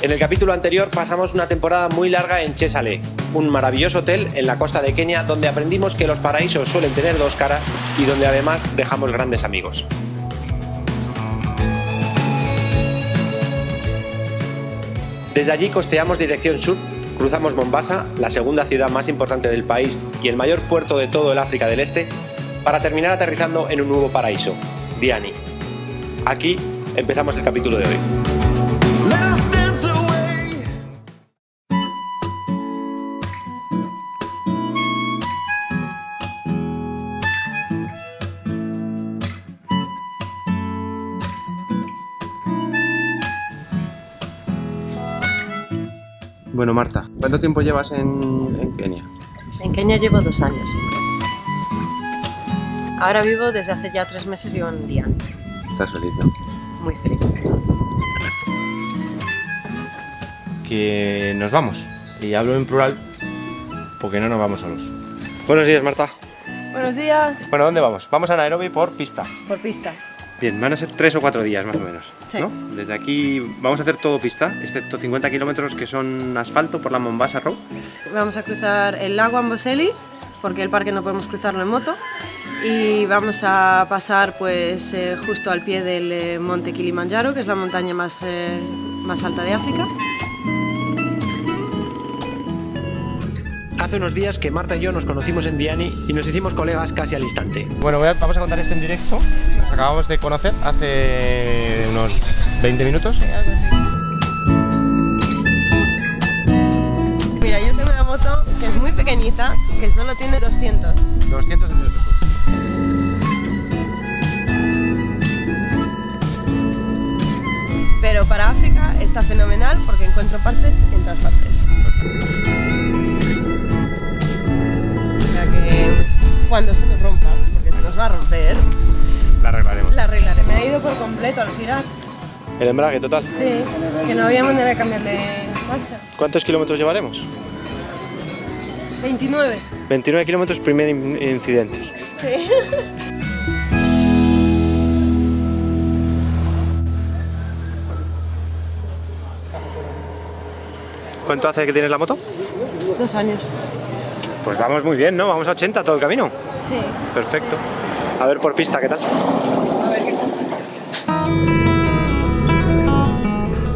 En el capítulo anterior pasamos una temporada muy larga en Chesale, un maravilloso hotel en la costa de Kenia donde aprendimos que los paraísos suelen tener dos caras y donde además dejamos grandes amigos. Desde allí costeamos dirección sur, cruzamos Mombasa, la segunda ciudad más importante del país y el mayor puerto de todo el África del Este, para terminar aterrizando en un nuevo paraíso, Diani. Aquí empezamos el capítulo de hoy. Bueno, Marta, ¿cuánto tiempo llevas en Kenia? En Kenia llevo 2 años. Ahora vivo desde hace ya 3 meses, vivo en Diani. ¿Estás feliz, no? Muy feliz. Que nos vamos. Y hablo en plural porque no nos vamos solos. Buenos días, Marta. Buenos días. Bueno, ¿dónde vamos? Vamos a Nairobi por pista. Por pista. Bien, van a ser 3 o 4 días más o menos, Sí. ¿no? Desde aquí vamos a hacer todo pista, excepto 50 kilómetros que son asfalto por la Mombasa Road. Vamos a cruzar el lago Amboseli, porque el parque no podemos cruzarlo en moto. Y vamos a pasar pues justo al pie del monte Kilimanjaro, que es la montaña más alta de África. Hace unos días que Marta y yo nos conocimos en Diani y nos hicimos colegas casi al instante. Bueno, vamos a contar esto en directo. Nos acabamos de conocer hace unos 20 minutos. Mira, yo tengo una moto que es muy pequeñita, que solo tiene 200. 200 centímetros. Pero para África está fenomenal porque encuentro partes en todas partes. O sea que cuando se nos rompa, porque se nos va a romper, La arreglaremos. la regla se me ha ido por completo al girar. ¿El embrague total? Sí, que no había manera de cambiarle marcha. ¿Cuántos kilómetros llevaremos? 29. 29 kilómetros, primer incidente. Sí. ¿Cuánto hace que tienes la moto? 2 años. Pues vamos muy bien, ¿no? Vamos a 80 todo el camino. Sí. Perfecto. A ver por pista, ¿qué tal? A ver qué pasa.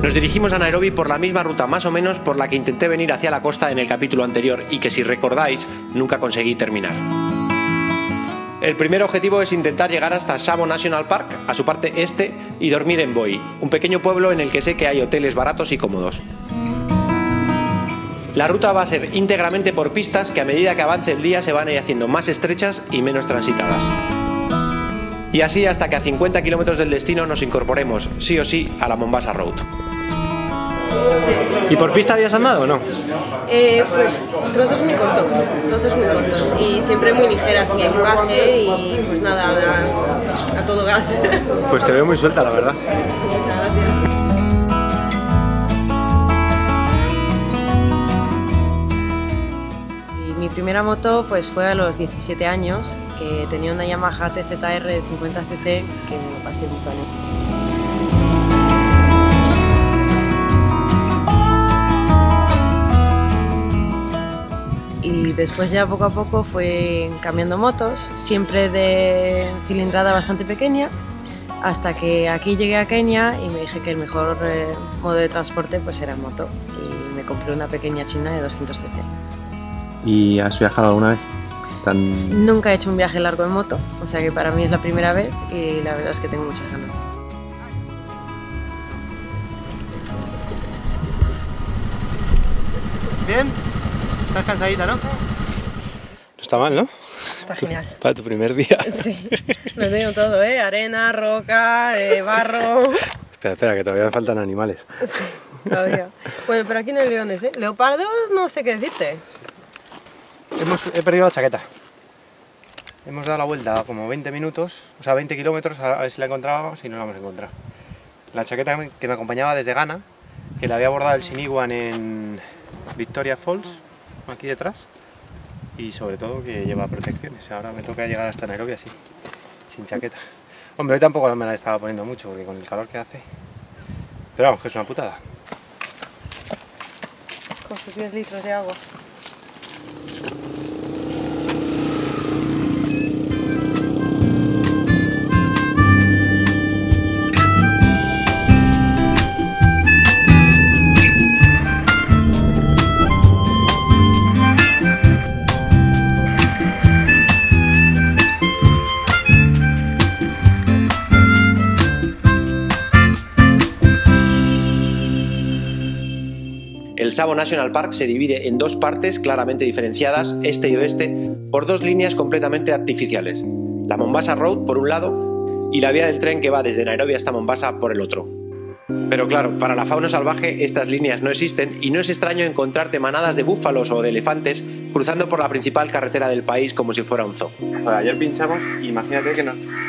Nos dirigimos a Nairobi por la misma ruta más o menos por la que intenté venir hacia la costa en el capítulo anterior y que, si recordáis, nunca conseguí terminar. El primer objetivo es intentar llegar hasta Tsavo National Park, a su parte este, y dormir en Voi, un pequeño pueblo en el que sé que hay hoteles baratos y cómodos. La ruta va a ser íntegramente por pistas que a medida que avance el día se van a ir haciendo más estrechas y menos transitadas. Y así hasta que a 50 kilómetros del destino nos incorporemos, sí o sí, a la Mombasa Road. ¿Y por pista habías andado o no? Pues trozos muy cortos, y siempre muy ligeras, sin equipaje y pues nada, a todo gas. Pues te veo muy suelta, la verdad. Muchas gracias. Y mi primera moto pues fue a los 17 años, que tenía una Yamaha TZR de 50cc que me pasé muy bien. Y después ya poco a poco fue cambiando motos, siempre de cilindrada bastante pequeña, hasta que aquí llegué a Kenia y me dije que el mejor modo de transporte pues era moto, y me compré una pequeña china de 200 cc. ¿Y has viajado alguna vez? Nunca he hecho un viaje largo en moto, o sea que para mí es la primera vez y la verdad es que tengo muchas ganas. ¿Bien? ¿Estás cansadita, no? No está mal, ¿no? Está genial. Para tu primer día. Sí, lo tengo todo, arena, roca, barro. Espera, que todavía me faltan animales. Sí, todavía. Bueno, pero aquí no hay leones, Leopardos no sé qué decirte. He perdido la chaqueta. Hemos dado la vuelta como 20 minutos, o sea 20 kilómetros, a ver si la encontrábamos y no la hemos encontrado. La chaqueta que me acompañaba desde Ghana, que la había bordado el Siniguan en Victoria Falls, aquí detrás, y sobre todo que lleva protecciones. Ahora me toca llegar hasta Nairobi así, sin chaqueta. Hombre, hoy tampoco me la estaba poniendo mucho porque con el calor que hace, pero vamos, que es una putada. con sus 10 litros de agua. El Tsavo National Park se divide en dos partes claramente diferenciadas, este y oeste, por dos líneas completamente artificiales. La Mombasa Road por un lado y la vía del tren que va desde Nairobi hasta Mombasa por el otro. Pero claro, para la fauna salvaje estas líneas no existen y no es extraño encontrarte manadas de búfalos o de elefantes cruzando por la principal carretera del país como si fuera un zoo. Ayer pinchamos, imagínate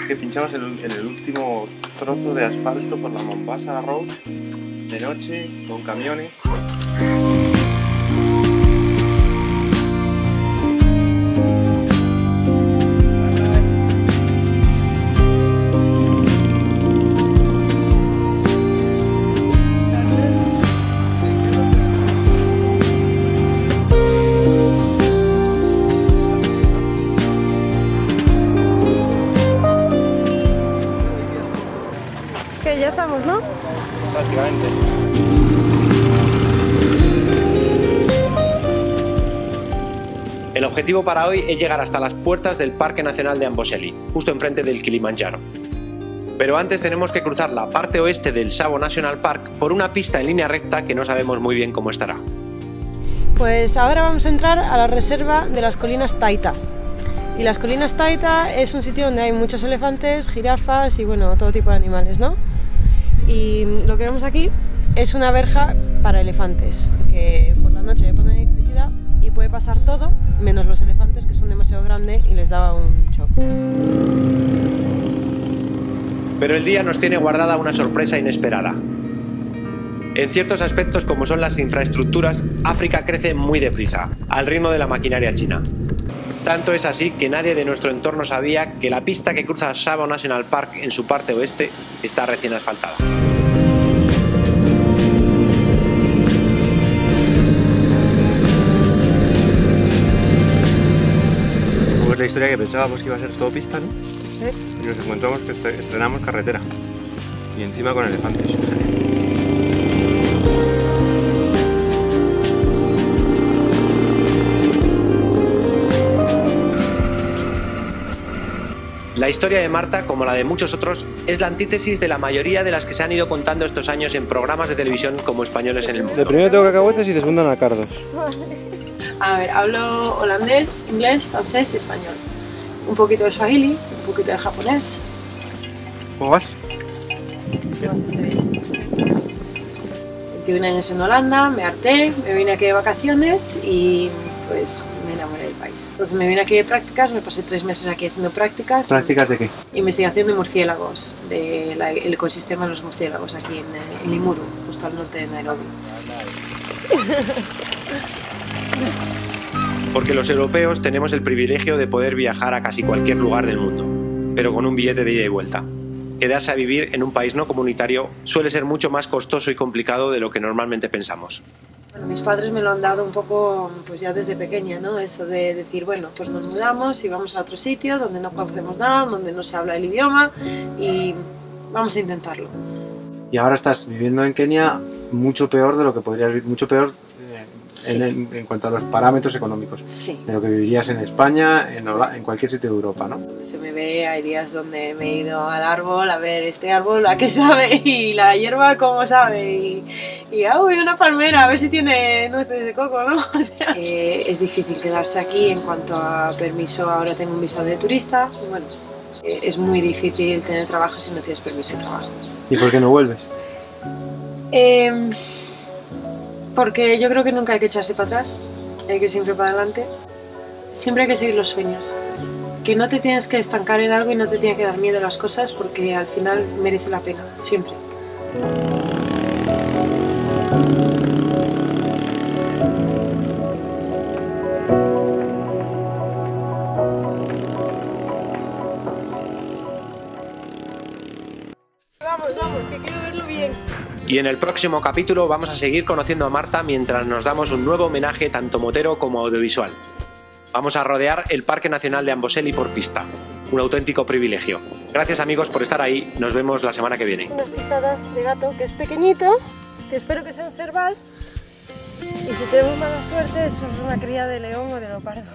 que pinchamos en el último trozo de asfalto por la Mombasa Road, de noche, con camiones. Que ya estamos, ¿no? Prácticamente. El objetivo para hoy es llegar hasta las puertas del Parque Nacional de Amboseli, justo enfrente del Kilimanjaro. Pero antes tenemos que cruzar la parte oeste del Tsavo National Park por una pista en línea recta que no sabemos muy bien cómo estará. Pues ahora vamos a entrar a la reserva de las colinas Taita. Y las colinas Taita es un sitio donde hay muchos elefantes, jirafas y bueno, todo tipo de animales, ¿no? Y lo que vemos aquí es una verja para elefantes, que por la noche le ponen electricidad y puede pasar todo, menos los elefantes que son demasiado grandes y les da un shock. Pero el día nos tiene guardada una sorpresa inesperada. En ciertos aspectos como son las infraestructuras, África crece muy deprisa, al ritmo de la maquinaria china. Tanto es así que nadie de nuestro entorno sabía que la pista que cruza Tsavo National Park en su parte oeste está recién asfaltada. Pues la historia que pensábamos que iba a ser todo pista, ¿no? Y nos encontramos que estrenamos carretera. Y encima con elefantes. La historia de Marta, como la de muchos otros, es la antítesis de la mayoría de las que se han ido contando estos años en programas de televisión como Españoles en el Mundo. De primero tengo cacahuetes y de segundo anacardos. A ver, hablo holandés, inglés, francés y español. Un poquito de swahili, un poquito de japonés. ¿Cómo vas? Bastante bien. 21 años en Holanda, me harté, me vine aquí de vacaciones y pues me enamoré del país. Entonces me vine aquí de prácticas, me pasé 3 meses aquí haciendo prácticas. ¿Prácticas de qué? Investigación de murciélagos, del ecosistema de los murciélagos aquí en Limuru, justo al norte de Nairobi. Porque los europeos tenemos el privilegio de poder viajar a casi cualquier lugar del mundo, pero con un billete de ida y vuelta. Quedarse a vivir en un país no comunitario suele ser mucho más costoso y complicado de lo que normalmente pensamos. Bueno, mis padres me lo han dado un poco pues ya desde pequeña, ¿no? Eso de decir, bueno, pues nos mudamos y vamos a otro sitio donde no conocemos nada, donde no se habla el idioma y vamos a intentarlo. Y ahora estás viviendo en Kenia mucho peor de lo que podrías vivir, mucho peor Sí. en cuanto a los parámetros económicos, Sí. de lo que vivirías en España, en cualquier sitio de Europa, ¿no? Se me ve, hay días donde me he ido al árbol a ver este árbol a qué sabe y la hierba cómo sabe y uy, una palmera a ver si tiene nueces de coco, ¿no? O sea, es difícil quedarse aquí en cuanto a permiso. Ahora tengo un visado de turista y bueno, es muy difícil tener trabajo si no tienes permiso de trabajo. ¿Y por qué no vuelves? Porque yo creo que nunca hay que echarse para atrás, hay que ir siempre para adelante. Siempre hay que seguir los sueños. Que no te tienes que estancar en algo y no te tiene que dar miedo las cosas porque al final merece la pena, siempre. Vamos, vamos, que quiero verlo bien. Y en el próximo capítulo vamos a seguir conociendo a Marta mientras nos damos un nuevo homenaje tanto motero como audiovisual. Vamos a rodear el Parque Nacional de Amboseli por pista. Un auténtico privilegio. Gracias amigos por estar ahí, nos vemos la semana que viene. Unas pisadas de gato que es pequeñito, que espero que sea un serval. Y si tenemos mala suerte, eso es una cría de león o de leopardo.